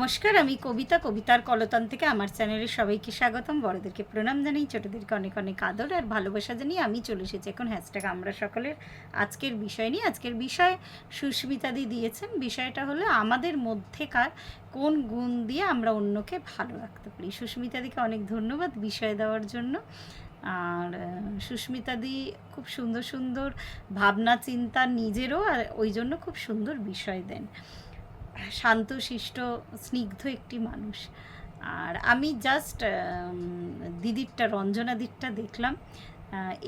নমস্কার, আমি কবিতা কবিতার কলতান থেকে আমার চ্যানেলে সবাইকে স্বাগতম। বড়দেরকে প্রণাম জানাই, ছোটোদেরকে অনেক অনেক আদর আর ভালোবাসা জানিয়ে আমি চলে এসেছি এখন হ্যাশট্যাগ আমরা সকলের আজকের বিষয় নিয়ে। আজকের বিষয় সুস্মিতাদি দিয়েছেন। বিষয়টা হলো আমাদের মধ্যেকার কোন গুণ দিয়ে আমরা অন্যকে ভালো রাখতে পারি। সুস্মিতাদিকে অনেক ধন্যবাদ বিষয় দেওয়ার জন্য। আর সুস্মিতাদি খুব সুন্দর সুন্দর ভাবনা চিন্তা নিজেরও, আর ওই জন্য খুব সুন্দর বিষয় দেন। শান্তশিষ্ট স্নিগ্ধ একটি মানুষ। আর আমি জাস্ট দিদিরটা, রঞ্জনা দিদিরটা দেখলাম।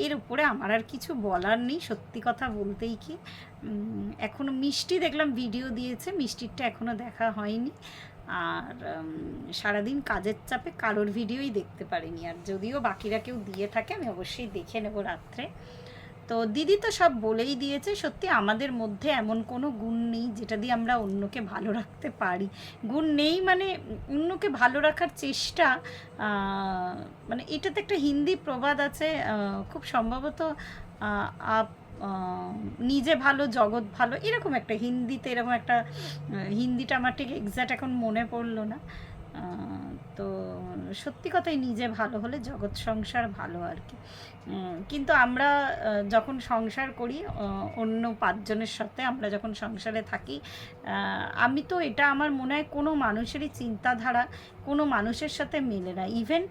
এর উপরে আমার আর কিছু বলার নেই, সত্যি কথা বলতেই কি। এখনও মিষ্টি দেখলাম ভিডিও দিয়েছে, মিষ্টিরটা এখনও দেখা হয়নি। আর সারাদিন কাজের চাপে কারোর ভিডিওই দেখতে পারিনি। আর যদিও বাকিরা কেউ দিয়ে থাকে আমি অবশ্যই দেখে নেব রাত্রে। তো দিদি তো সব বলেই দিয়েছে। সত্যি আমাদের মধ্যে এমন কোনো গুণ নেই যেটা দিয়ে আমরা অন্যকে ভালো রাখতে পারি। গুণ নেই মানে অন্যকে ভালো রাখার চেষ্টা, মানে এটাতে একটা হিন্দি প্রবাদ আছে, খুব সম্ভবত আপ নিজে ভালো জগৎ ভালো, এরকম একটা হিন্দিতে, এরকম একটা হিন্দিটা আমার ঠিক এক্স্যাক্ট এখন মনে পড়লো না। তো সত্যি কথাই নিজে ভালো হলে জগৎ সংসার ভালো আর কি। কিন্তু আমরা যখন সংসার করি অন্য পাঁচজনের সাথে, আমরা যখন সংসারে থাকি, আমি তো এটা আমার মনে হয় কোনো মানুষেরই চিন্তাধারা কোনো মানুষের সাথে মেলে না। ইভেন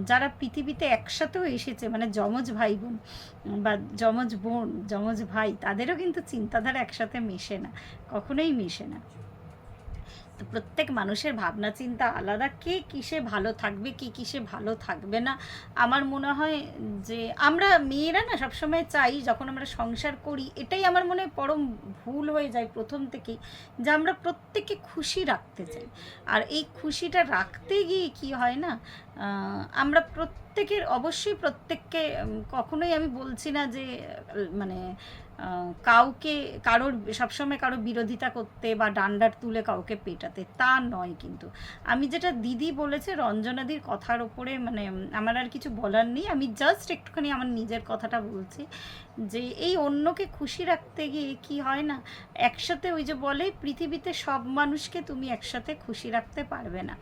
যারা পৃথিবীতে একসাথেও এসেছে, মানে যমজ ভাই বোন বা যমজ বোন, যমজ ভাই, তাদেরও কিন্তু চিন্তাধারা একসাথে মেশে না, কখনোই মেশে না। তো প্রত্যেক মানুষের ভাবনা চিন্তা আলাদা, কে কিসে ভালো থাকবে, কে কিসে ভালো থাকবে না। আমার মনে হয় যে আমরা মেয়েরা না সবসময় চাই, যখন আমরা সংসার করি, এটাই আমার মনে হয় পরম ভুল হয়ে যায় প্রথম থেকেই, যে আমরা প্রত্যেককে খুশি রাখতে চাই। আর এই খুশিটা রাখতে গিয়ে কি হয় না, আমরা প্রত্যেকের, অবশ্যই প্রত্যেককে, কখনোই আমি বলছি না যে মানে কাউকে কারোর সবসময় কারো বিরোধিতা করতে বা ডান্ডার তুলে কাউকে পেটাতে, তা নয়। কিন্তু আমি যেটা দিদি বলেছে রঞ্জনাদির কথার ওপরে, মানে আমার আর কিছু বলার নেই, আমি জাস্ট একটুখানি আমার নিজের কথাটা বলছি। যে এই অন্যকে খুশি রাখতে গিয়ে কি হয় না, একসাথে, ওই যে বলে পৃথিবীতে সব মানুষকে তুমি একসাথে খুশি রাখতে পারবে না।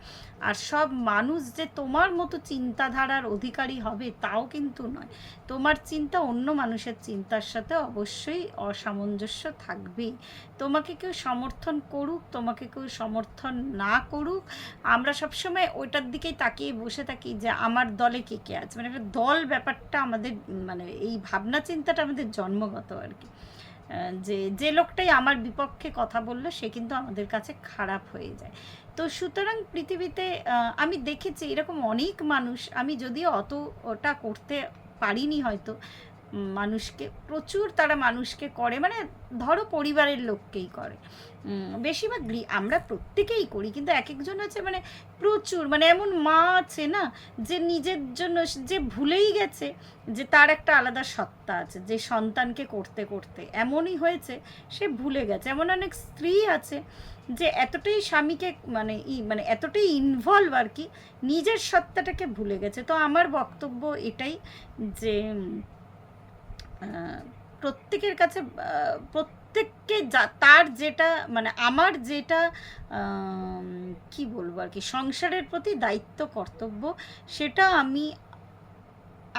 আর সব মানুষ যে তোমার মতো চিন্তাধারার অধিকারী হবে তাও কিন্তু নয়। তোমার চিন্তা অন্য মানুষের চিন্তার সাথে অবশ্যই অসামঞ্জস্য থাকবেই। তোমাকে কেউ সমর্থন করুক, তোমাকে কেউ সমর্থন না করুক, আমরা সবসময় ওইটার দিকেই তাকিয়ে বসে থাকি যে আমার দলে কে কে আছে। মানে একটা দল ব্যাপারটা আমাদের, মানে এই ভাবনা চিন্তাটা আমাদের জন্মগত আর কি। যে যে লোকটাই আমার বিপক্ষে কথা বললো সে কিন্তু আমাদের কাছে খারাপ হয়ে যায়। তো সুতরাং পৃথিবীতে আমি দেখেছি এরকম অনেক মানুষ, আমি যদিও অত ওটা করতে পারিনি হয়তো, মানুষকে প্রচুর, তারা মানুষকে করে, মানে ধরো পরিবারের লোককেই করে, বেশিরভাগ আমরা প্রত্যেকেই করি, কিন্তু এক একজন আছে মানে প্রচুর, মানে এমন মা আছে না যে নিজের জন্য যে ভুলেই গেছে যে তার একটা আলাদা সত্তা আছে, যে সন্তানকে করতে করতে এমনই হয়েছে সে ভুলে গেছে। এমন অনেক স্ত্রী আছে যে এতটাই স্বামীকে মানে এতটাই ইনভলভ আর কি, নিজের সত্তাটাকে ভুলে গেছে। তো আমার বক্তব্য এটাই যে প্রত্যেকের কাছে, প্রত্যেককে তার যেটা, মানে আমার যেটা কি বলবো আর কি, সংসারের প্রতি দায়িত্ব কর্তব্য, সেটা আমি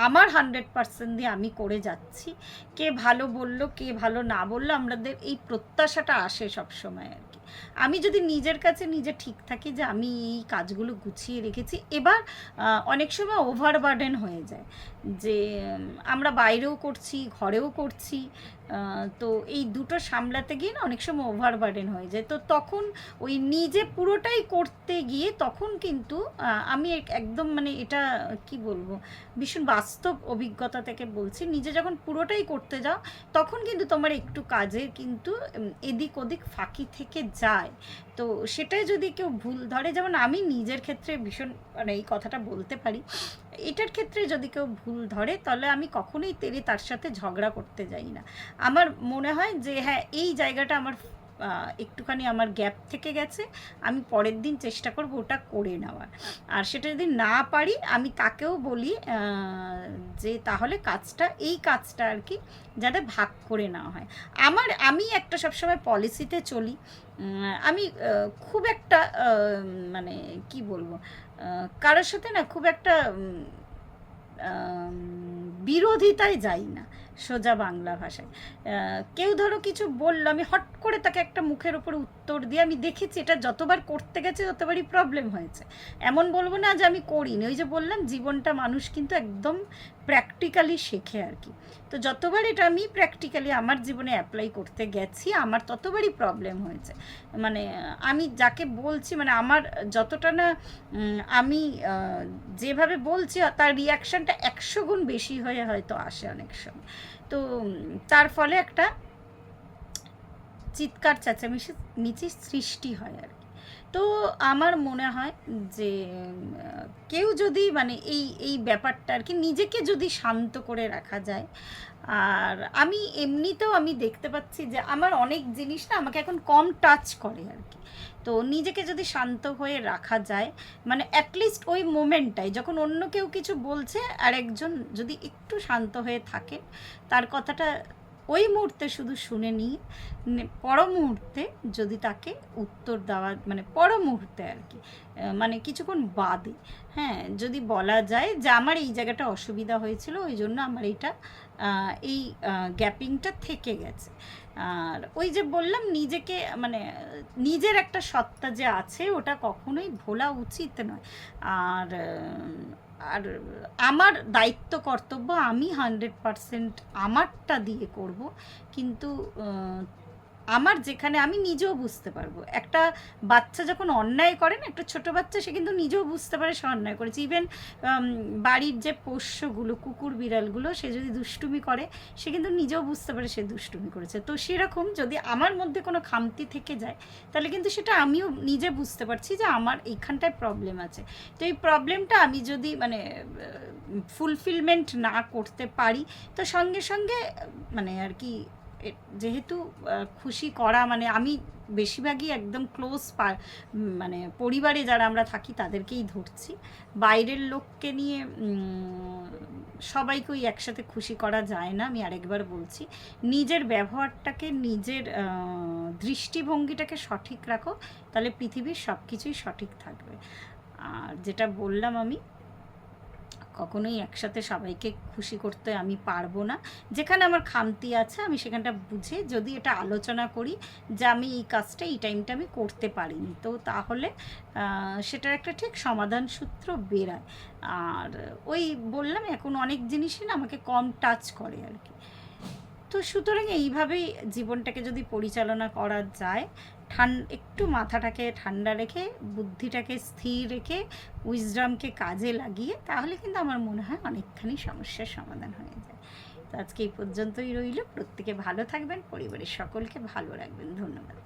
আমার 100% দিয়ে আমি করে যাচ্ছি। কে ভালো বলল, কে ভালো না বললো, আমাদের এই প্রত্যাশাটা আসে সবসময় আর কি। আমি যদি নিজের কাছে নিজে ঠিক থাকি যে আমি এই কাজগুলো গুছিয়ে রেখেছি, এবার অনেক সময় ওভারবার্ডেন হয়ে যায়, যে আমরা বাইরেও করছি, ঘরেও করছি, তো এই দুটো সামলাতে গিয়ে না অনেক সময় ওভারবার্ডেন হয়ে যায়। তো তখন ওই নিজে পুরোটাই করতে গিয়ে তখন কিন্তু আমি একদম, মানে এটা কি বলবো, ভীষণ বাস্তব অভিজ্ঞতা থেকে বলছি, নিজে যখন পুরোটাই করতে যাও তখন কিন্তু তোমার একটু কাজে কিন্তু এদিক ওদিক ফাঁকি থেকে যায়। তো সেটাই যদি কেউ ভুল ধরে, যেমন আমি নিজের ক্ষেত্রে ভীষণ, মানে এই কথাটা বলতে পারি, এটার ক্ষেত্রে যদি কেউ ভুল ধরে তাহলে আমি কখনোই তার সাথে ঝগড়া করতে যাই না। আমার মনে হয় যে হ্যাঁ, এই জায়গাটা আমার একটুখানি আমার গ্যাপ থেকে গেছে, আমি পরের দিন চেষ্টা করব ওটা করে নেওয়ার। আর সেটা যদি না পারি আমি তাকেও বলি যে তাহলে এই কাজটা আর কি যাতে ভাগ করে নেওয়া হয়। আমি একটা সবসময় পলিসিতে চলি, আমি খুব একটা মানে কি বলবো, কারোর সাথে না খুব একটা বিরোধিতায় যাই না, সোজা বাংলা ভাষায়। কেউ ধরো কিছু বললো, আমি হট করে তাকে একটা মুখের ওপরে উত্তর দিয়ে, আমি দেখেছি এটা যতবার করতে গেছে ততবারই প্রবলেম হয়েছে। এমন বলবো না যে আমি করিনি, ওই যে বললাম জীবনটা মানুষ কিন্তু একদম প্র্যাকটিক্যালি শেখে আর কি। তো যতবার এটা আমি প্র্যাকটিক্যালি আমার জীবনে অ্যাপ্লাই করতে গেছি আমার ততবারই প্রবলেম হয়েছে। মানে আমি যাকে বলছি, মানে আমার যতটা না আমি যেভাবে বলছি তার রিয়াকশানটা 100 গুণ বেশি হয়ে হয়তো আসে অনেক সময়। তো তার ফলে একটা চিৎকার চেঁচামেচি সৃষ্টি হয় আর কি। তো আমার মনে হয় যে কেউ যদি মানে এই ব্যাপারটা আর কি নিজেকে যদি শান্ত করে রাখা যায়। আর আমি এমনিতেও আমি দেখতে পাচ্ছি যে আমার অনেক জিনিস না আমাকে এখন কম টাচ করে আর কি। তো নিজেকে যদি শান্ত হয়ে রাখা যায়, মানে অ্যাটলিস্ট ওই মোমেন্টটায় যখন অন্য কেউ কিছু বলছে আর একজন যদি একটু শান্ত হয়ে থাকে, তার কথাটা ওই মুহূর্তে শুধু শুনে নিয়ে পর মুহূর্তে যদি তাকে উত্তর দেওয়া, মানে পর মুহূর্তে আর কি, মানে কিছুক্ষণ বাদে, হ্যাঁ, যদি বলা যায় যে আমার এই জায়গাটা অসুবিধা হয়েছিল ওই জন্য আমার এই গ্যাপিংটা থেকে গেছে। আর ওই যে বললাম নিজেকে মানে নিজের একটা সত্তা যে আছে ওটা কখনোই ভোলা উচিত নয়। আর আর আমার দায়িত্ব কর্তব্য আমি 100% আমারটা দিয়ে করব, কিন্তু আমার যেখানে আমি নিজেও বুঝতে পারবো। একটা বাচ্চা যখন অন্যায় করে না, একটা ছোটো বাচ্চা, সে কিন্তু নিজেও বুঝতে পারে সে অন্যায় করেছে। ইভেন বাড়ির যে পোষ্যগুলো কুকুর বিড়ালগুলো, সে যদি দুষ্টুমি করে সে কিন্তু নিজেও বুঝতে পারে সে দুষ্টুমি করেছে। তো সেরকম যদি আমার মধ্যে কোনো খামতি থেকে যায় তাহলে কিন্তু সেটা আমিও নিজে বুঝতে পারছি যে আমার এইখানটায় প্রবলেম আছে। তো এই প্রবলেমটা আমি যদি মানে ফুলফিলমেন্ট না করতে পারি, তো সঙ্গে সঙ্গে মানে আর কি, যেহেতু খুশি করা মানে আমি বেশিরভাগই একদম ক্লোজ মানে পরিবারে যারা আমরা থাকি তাদেরকেই ধরছি, বাইরের লোককে নিয়ে সবাইকেই একসাথে খুশি করা যায় না। আমি আরেকবার বলছি, নিজের ব্যবহারটাকে নিজের দৃষ্টিভঙ্গিটাকে সঠিক রাখো, তাহলে পৃথিবীর সব কিছুই সঠিক থাকবে। আর যেটা বললাম আমি কখনোই একসাথে সবাইকে খুশি করতে আমি পারবো না। যেখানে আমার খামতি আছে আমি সেখানটা বুঝে যদি এটা আলোচনা করি যে আমি এই কাজটা এই টাইমটা আমি করতে পারিনি, তো তাহলে সেটার একটা ঠিক সমাধান সূত্র বেরায়। আর ওই বললাম এখন অনেক জিনিসই না আমাকে কম টাচ করে আর কি। তো সুতরাং এইভাবেই জীবনটাকে যদি পরিচালনা করা যায়, একটু মাথাটাকে ঠান্ডা রেখে বুদ্ধিটাকে স্থির রেখে উইজডমকে কাজে লাগিয়ে, তাহলে কিন্তু আমার মনে হয় অনেকখানি সমস্যার সমাধান হয়ে যায়। তো আজকে এই পর্যন্তই রইল। প্রত্যেকে ভালো থাকবেন, পরিবারের সকলকে ভালো রাখবেন। ধন্যবাদ।